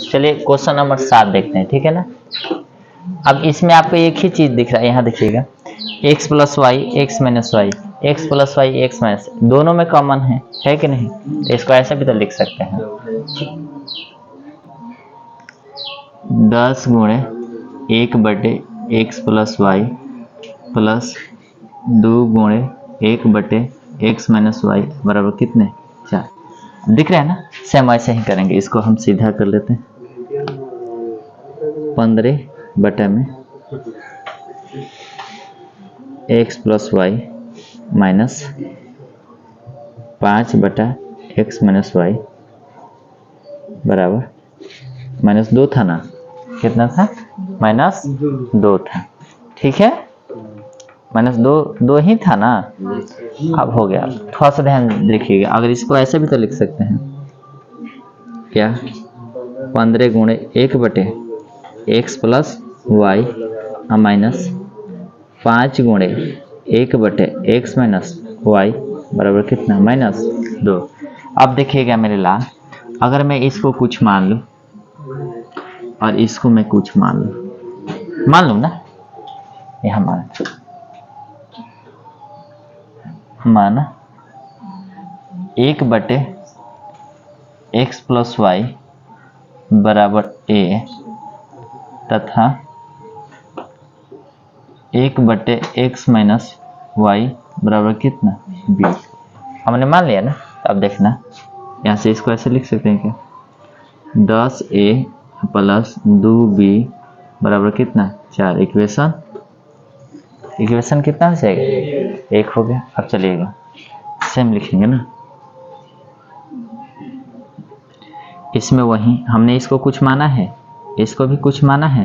चलिए question number 7 देखते हैं, ठीक है ना। अब इसमें आपको एक ही चीज दिख रहा है, यहाँ देखिएगा x plus y x minus y, x plus y x minus, दोनों में कॉमन है कि नहीं। तो इसको ऐसे भी तो लिख सकते हैं 10 गुणे 1 बटे एक्स प्लस वाई प्लस 2 गुणे 1 बटे एक्स माइनस वाई बराबर कितने 4। दिख रहा है ना। सेम ऐसे ही करेंगे, इसको हम सीधा कर लेते हैं 15 बटे में एक्स प्लस वाई माइनस 5 बटा एक्स माइनस वाई बराबर -2 था ना। कितना था? -2 था, ठीक है। -2 ही था ना। अब हो गया। थोड़ा सा ध्यान देखिएगा, अगर इसको ऐसे भी तो लिख सकते हैं क्या 15 गुणे 1 बटे एक्स प्लस वाई माइनस 5 गुणे 1 बटे एक्स माइनस वाई बराबर कितना -2। अब देखिएगा मेरे लाल, अगर मैं इसको कुछ मान लूं और इसको मैं कुछ मान लूं ना, यहां माना 1 बटे एक्स प्लस वाई बराबर a तथा 1 बटे एक्स माइनस वाई बराबर कितना b। हमने मान लिया ना। तो अब देखना, यहाँ से इसको ऐसे लिख सकते हैं क्या 10a प्लस 2b बराबर कितना 4। इक्वेशन कितना हो जाएगा 1 हो गया। अब चलिएगा सेम लिखेंगे ना, इसमें वही हमने इसको कुछ माना है, इसको भी कुछ माना है।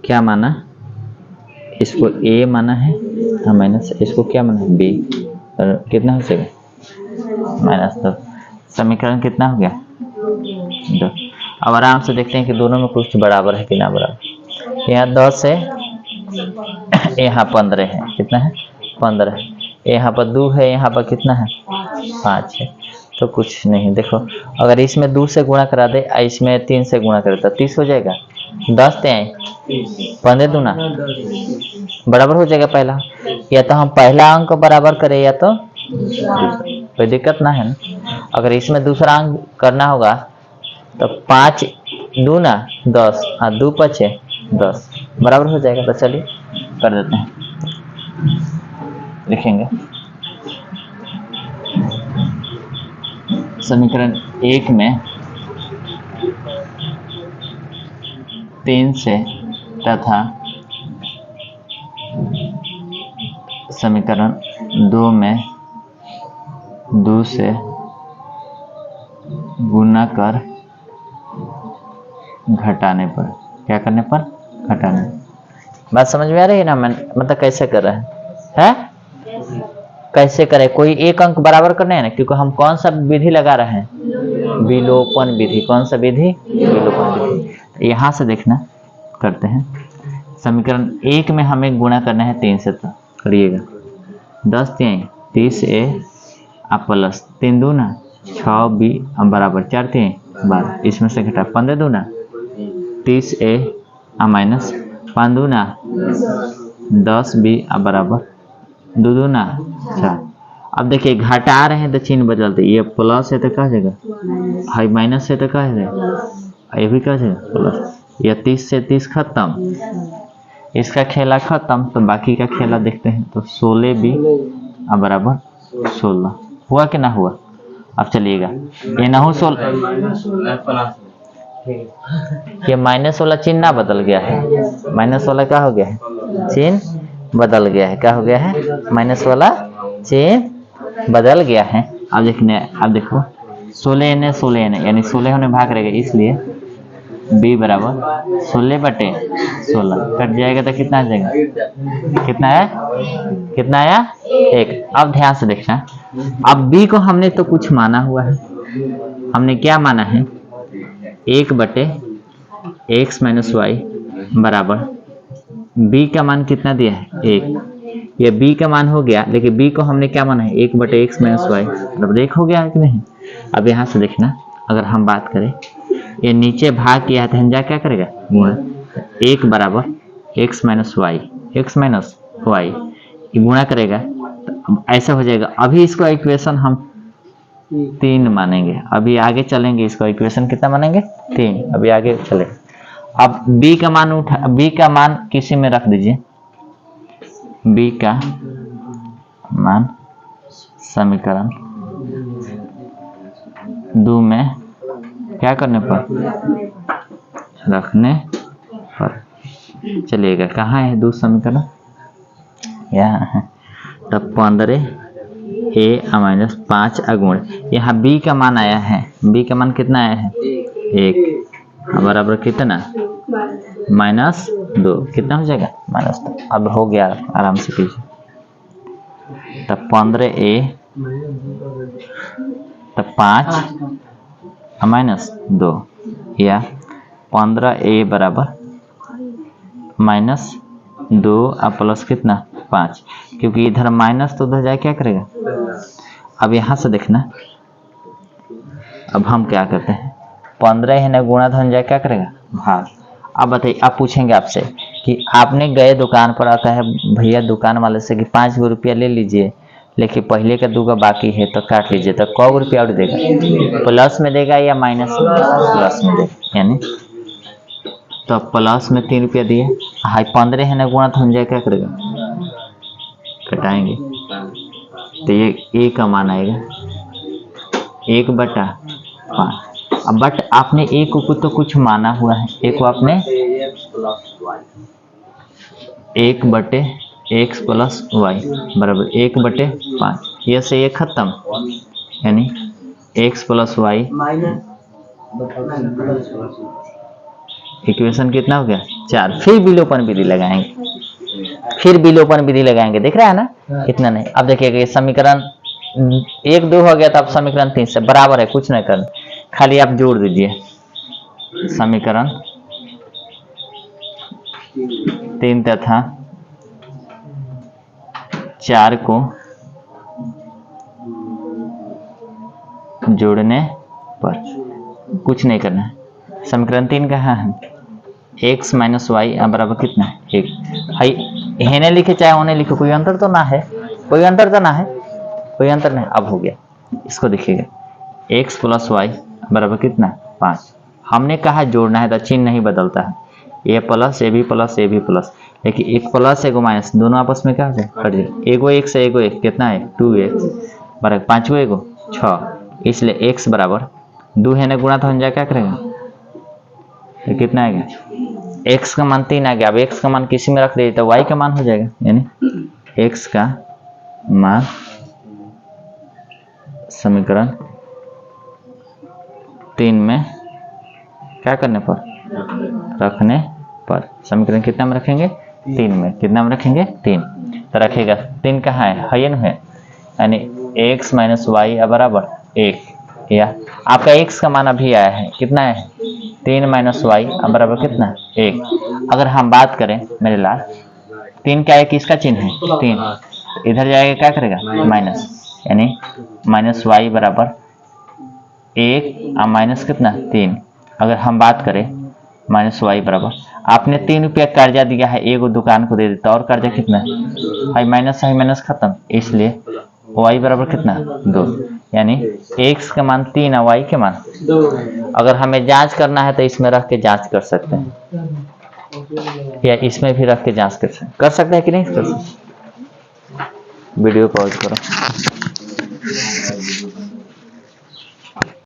क्या माना? इसको a माना है माइनस, इसको क्या माना है b। और कितना हो जाएगा -2। समीकरण कितना हो गया 2। अब आराम से देखते हैं कि दोनों में कुछ बराबर है कि ना बराबर। यहाँ 10 है, यहाँ 15 है। कितना है 15। यहाँ पर 2 है, यहाँ पर कितना है 5 है। तो कुछ नहीं। देखो अगर इसमें 2 से गुणा करा दे, इसमें 3 से गुणा करे तो 30 हो जाएगा। 10 ते 15 दूना बराबर हो जाएगा पहला। या तो हम पहला अंक बराबर करें या तो कोई दिक्कत ना है ना। अगर इसमें दूसरा अंक करना होगा तो 5 दूना 10 और 2 5 10 बराबर हो जाएगा। तो चलिए कर देते हैं, लिखेंगे समीकरण 1 में 3 से तथा समीकरण 2 में 2 से गुना कर घटाने पर, क्या करने पर घटाने। बात समझ में आ रही है ना। मतलब कैसे कर रहे हैं कैसे करें। कोई एक अंक बराबर करने है ना, क्योंकि हम कौन सा विधि लगा रहे हैं विलोपन विधि। कौन सा विधि विलोपन विधि। यहाँ से देखना करते हैं, समीकरण 1 में हमें गुणा करना है 3 से। तो करिएगा 10 3 30a प्लस 3 दूना 6b बराबर 4 3 12। इसमें से घटा 15 दूना 30a माइनस 5 दूना 10b बराबर 2 दूना 4। अब देखिए घटा रहे हैं तो चिन्ह बदलते, ये प्लस है तो क्या हो जाएगा, हाई माइनस है तो क्या हो जाएगा, ये भी क्या हो जाएगा प्लस। ये 30 से 30 खत्म, इसका खेला खत्म। तो बाकी का खेला देखते हैं। तो 16b बराबर 16 हुआ कि ना हुआ। अब चलिएगा ये ना हो 16, ये -16 चिन्ह ना बदल गया है। -16 क्या हो गया है चिन्ह बदल गया है। क्या हो गया है -16 चिन्ह बदल गया है। अब देखने, अब देखो 16 ने 16 ने यानी 16 होने भाग रहेगा, इसलिए b बराबर 16 बटे 16 कट जाएगा तो कितना आ जाएगा, कितना है कितना आया 1। अब ध्यान से देखना, अब b को हमने तो कुछ माना हुआ है। हमने क्या माना है 1 बटे एक्स माइनस वाई बराबर b का मान कितना दिया है 1। ये b का मान हो गया, लेकिन b को हमने क्या माना है 1 बटे एक्स माइनस वाई बराबर 1 हो गया है कि नहीं। अब यहाँ से देखना, अगर हम बात करें, ये नीचे भाग किया है तो हम जा क्या करेगा, गुणा। 1 बराबर x minus y, x minus y, ये गुणा करेगा तो ऐसा हो जाएगा। अभी इसको इक्वेशन हम 3 मानेंगे, अभी आगे चलेंगे इसको इक्वेशन कितना मानेंगे, 3, अभी आगे चले। अब b का मान उठा, b का मान किसी में रख दीजिए, b का मान समीकरण 2 में क्या करने पर, रखने पर चलेगा। कहाँ है 2 समीकरण, यहाँ है। तब 15a माइनस 5 अगुण, यहाँ b का मान आया है, b का मान कितना आया है, 1 बराबर कितना, -2, कितना हो जाएगा, -2। अब हो गया, आराम से कीजिए। तब 15a, तब 5 माइनस 2, या 15a बराबर -2 और प्लस कितना, 5, क्योंकि इधर माइनस तो उधर जाए क्या करेगा। अब यहाँ से देखना, अब हम क्या करते हैं, 15 है ना, गुणा धन जाए क्या करेगा, भाग। अब बताइए, आप पूछेंगे आपसे कि आपने गए दुकान पर, आता है भैया दुकान वाले से कि 5 रुपया ले लीजिए, लेकिन पहले का 2 का बाकी है तो काट लीजिए, तो कौ रुपया और देगा, प्लस में देगा या माइनस में, प्लस में देगा। यानी तो प्लस में 3 रुपया दिए, हाई 15 है ना, गुणा तो हम जाए क्या करेगा, कटाएंगे, तो ये ए का मान आएगा 1/5। अब बट आपने ए को तो कुछ माना हुआ है, ए को आपने 1/x प्लस वाई बराबर 1/5, ये से ये खत्म, यानी x प्लस वाई, इक्वेशन कितना हो गया, 4। फिर विलोपन विधि लगाएंगे, फिर विलोपन विधि लगाएंगे, देख रहा है ना, इतना नहीं। अब देखिएगा समीकरण 1 2 हो गया, तो अब समीकरण 3 से बराबर है, कुछ नहीं करना, खाली आप जोड़ दीजिए। समीकरण 3 तथा 4 को जोड़ने पर कुछ नहीं करना है। समीकरण 3 कहाँ है, x माइनस वाई बराबर कितना है, 1। हेने लिखे चाहे उन्हें लिखे, कोई अंतर तो ना है, कोई अंतर तो ना है, कोई अंतर नहीं। अब हो गया, इसको देखिएगा, x प्लस वाई बराबर कितना, 5। हमने कहा जोड़ना है तो चिन्ह नहीं बदलता है, ये प्लस, ये भी प्लस, ये भी प्लस, लेकिन एक प्लस एक माइनस, दोनों आपस में क्या है, कट जाए, एगो एक से एगो एक कितना है, 2x बराबर 5 को एगो 6, इसलिए x बराबर 2 है ना, गुणा तो हम जाए क्या करेगा, तो कितना आएगा, x का मान 3 आ गया। अब x का मान किसी में रख दीजिए तो y का मान हो जाएगा, यानी x का मान समीकरण 3 में क्या करने पर, रखने पर, समीकरण कितना में रखेंगे, 3 में, कितना में रखेंगे, 3, तो रखेगा 3 कहाँ है, हयन है, यानी x माइनस वाई बराबर 1, या आपका x का मान अभी आया है कितना है, 3 माइनस वाई बराबर कितना, 1। अगर हम बात करें मेरे लाल, 3 क्या है, किसका चिन्ह है, 3, इधर जाएगा क्या करेगा, माइनस, यानी माइनस वाई बराबर 1 और माइनस कितना, 3। अगर हम बात करें माइनस वाई बराबर, आपने 3 रुपया कर्जा दिया है, एगो दुकान को दे देता, और कर्जा कितना है, माइनस खत्म, इसलिए वाई बराबर कितना, 2, यानी x का मान 3 और y के मान 2। अगर हमें जांच करना है तो इसमें रख के जांच कर सकते हैं, या इसमें भी रख के जांच कर सकते हैं कि नहीं कर सकते। वीडियो पॉज करो।